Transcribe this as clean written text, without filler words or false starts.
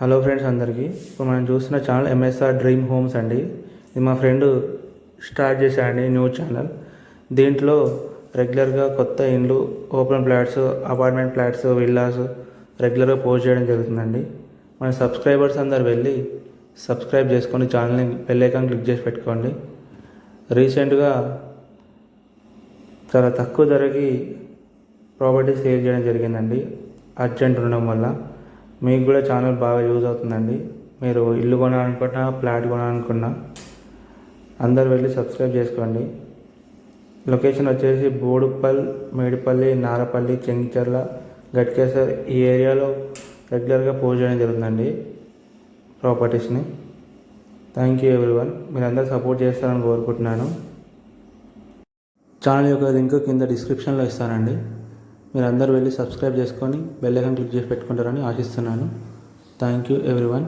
Hello friends అందరికీ. ఇప్పుడు మనం చూస్తున్న ఛానల్ ఎంఎస్ఆర్ డ్రీమ్ హోమ్స్ అండి. ఇది మా ఫ్రెండ్ స్టార్ట్ చేశాడండి న్యూ ఛానల్. దీంట్లో రెగ్యులర్గా కొత్త ఇండ్లు, open flats, apartment flats, villas రెగ్యులర్గా పోస్ట్ చేయడం జరుగుతుందండి. మన సబ్స్క్రైబర్స్ అందరు వెళ్ళి సబ్స్క్రైబ్ చేసుకొని ఛానల్ని బెల్ ఐకాన్ క్లిక్ చేసి పెట్టుకోండి. రీసెంట్గా చాలా తక్కువ ధరకి ప్రాపర్టీ సేల్ చేయడం జరిగిందండి. అర్జెంట్ ఉండడం వల్ల మీకు కూడా ఛానల్ బాగా యూజ్ అవుతుందండి. మీరు ఇల్లు కొనాలనుకున్నా, ఫ్లాట్ కొనాలనుకున్నా అందరు వెళ్ళి సబ్స్క్రైబ్ చేసుకోండి. లొకేషన్ వచ్చేసి బోడుప్పల్, మేడిపల్లి, నారపల్లి, చెంగిచెర్ల, గట్కేసర్ ఈ ఏరియాలో రెగ్యులర్గా పోస్ట్ చేయడం జరుగుతుందండి ప్రాపర్టీస్ని. Thank you everyone. మీరందరూ సపోర్ట్ చేస్తారని కోరుకుంటున్నాను. ఛానల్ యొక్క లింక్ కింద డిస్క్రిప్షన్లో ఇస్తానండి. మీరు అందరూ వెళ్ళి సబ్స్క్రైబ్ చేసుకొని బెల్ ఐకాన్ క్లిక్ చేసి పెట్టుకుంటారని ఆశిస్తున్నాను. Thank you everyone.